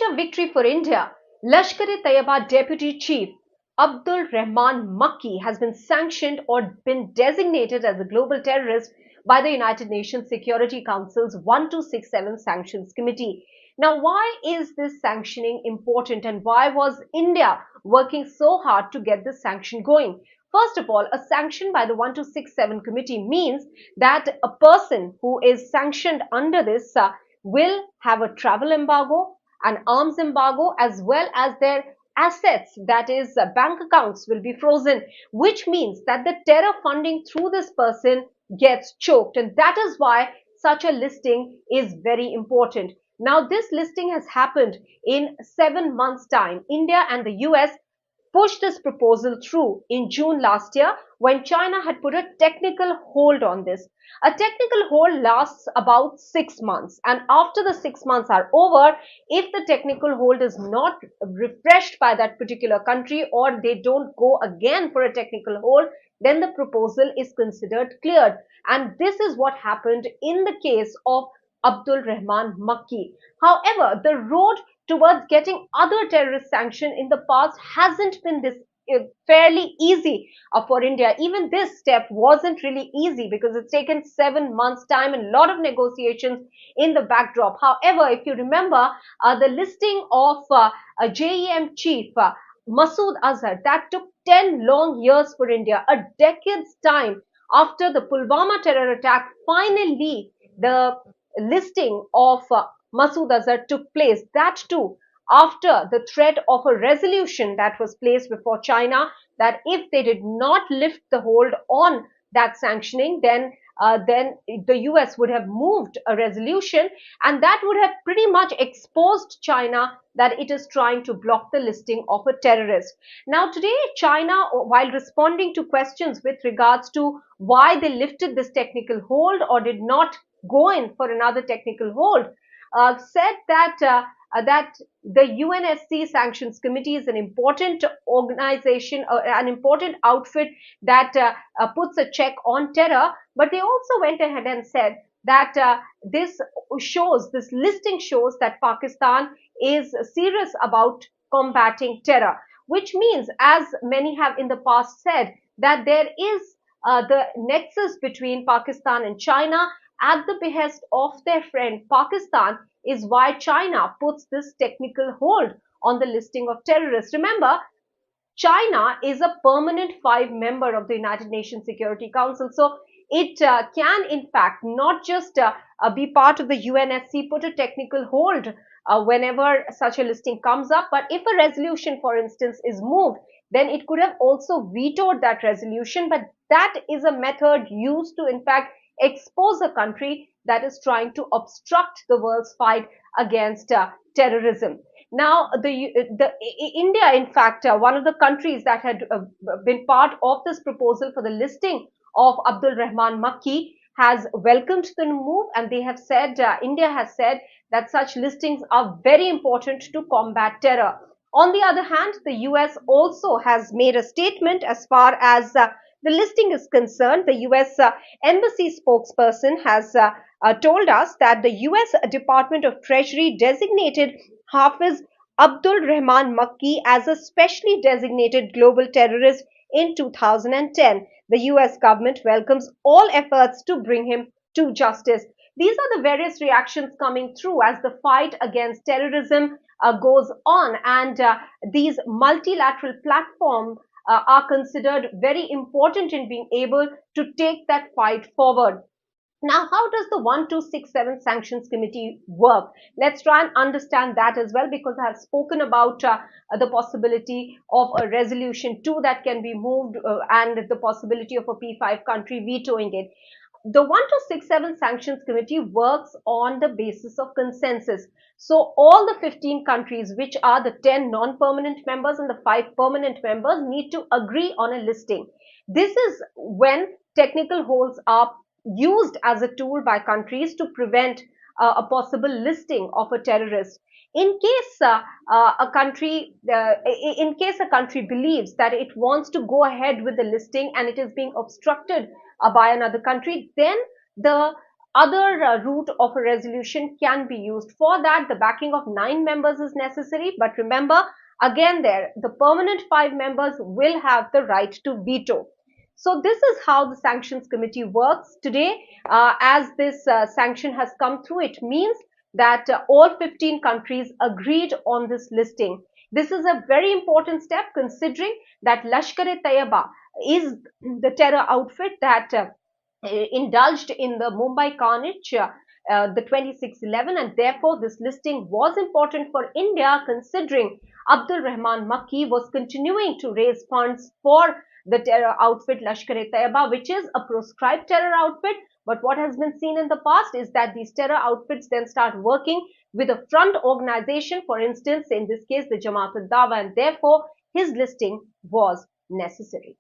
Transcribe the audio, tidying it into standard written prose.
Major victory for India. Lashkar-e-Taiba Deputy Chief Abdul Rehman Makki has been sanctioned or been designated as a global terrorist by the United Nations Security Council's 1267 Sanctions Committee. Now, why is this sanctioning important and why was India working so hard to get this sanction going? First of all, a sanction by the 1267 committee means that a person who is sanctioned under this will have a travel embargo, an arms embargo, as well as their assets, that is bank accounts, will be frozen, which means that the terror funding through this person gets choked, and that is why such a listing is very important. Now, this listing has happened in 7 months time. India and the US pushed this proposal through in June last year when China had put a technical hold on this. A technical hold lasts about 6 months, and after the 6 months are over, if the technical hold is not refreshed by that particular country or they don't go again for a technical hold, then the proposal is considered cleared. And this is what happened in the case of Abdul Rehman Makki. However, the road towards getting other terrorist sanctions in the past hasn't been this fairly easy for India. Even this step wasn't really easy because it's taken 7 months time and a lot of negotiations in the backdrop. However, if you remember the listing of a JEM chief, MasoodAzhar, that took 10 long years for India, a decade's time after the Pulwama terror attack. Finally, the listing of MasoodAzhar took place, that too after the threat of a resolution that was placed before China that if they did not lift the hold on that sanctioning, then the US would have moved a resolution, and that would have pretty much exposed China that it is trying to block the listing of a terrorist. Now, today, China, while responding to questions with regards to why they lifted this technical hold or did not go in for another technical hold, said that the UNSC Sanctions Committee is an important organization, an important outfit that puts a check on terror. But they also went ahead and said that this listing shows that Pakistan is serious about combating terror, which means, as many have in the past said, that there is the nexus between Pakistan and China at the behest of their friend Pakistan is why China puts this technical hold on the listing of terrorists. Remember, China is a permanent 5 member of the United Nations Security Council. So it can, in fact, not just be part of the UNSC, put a technical hold whenever such a listing comes up. But if a resolution, for instance, is moved, then it could have also vetoed that resolution. But that is a method used to, in fact, expose a country that is trying to obstruct the world's fight against terrorism. Now, India, in fact, one of the countries that had been part of this proposal for the listing of Abdul Rehman Makki, has welcomed the move, and they have said, India has said that such listings are very important to combat terror. On the other hand, the US also has made a statement as far as the listing is concerned. The US Embassy spokesperson has told us that the US Department of Treasury designated Hafiz Abdul Rehman Makki as a specially designated global terrorist in 2010. The US government welcomes all efforts to bring him to justice. These are the various reactions coming through as the fight against terrorism goes on, and these multilateral platforms are considered very important in being able to take that fight forward. Now, how does the 1267 Sanctions Committee work? Let's try and understand that as well, because I have spoken about the possibility of a resolution 2 that can be moved and the possibility of a P5 country vetoing it. The 1267 Sanctions Committee works on the basis of consensus. So all the 15 countries, which are the 10 non-permanent members and the 5 permanent members, need to agree on a listing. This is when technical holds are used as a tool by countries to prevent a possible listing of a terrorist. In case a country believes that it wants to go ahead with the listing and it is being obstructed by another country, then the other route of a resolution can be used. For that, the backing of 9 members is necessary. But remember, again there, the permanent 5 members will have the right to veto. So this is how the Sanctions Committee works today. As this sanction has come through, it means that all 15 countries agreed on this listing. This is a very important step, considering that Lashkar-e-Taiba is the terror outfit that indulged in the Mumbai carnage, the 26/11, and therefore this listing was important for India, considering Abdul Rehman Makki was continuing to raise funds for the terror outfit Lashkar-e-Taiba, which is a proscribed terror outfit. But what has been seen in the past is that these terror outfits then start working with a front organization, for instance, in this case, the Jamaat al-Dawa, and therefore his listing was necessary.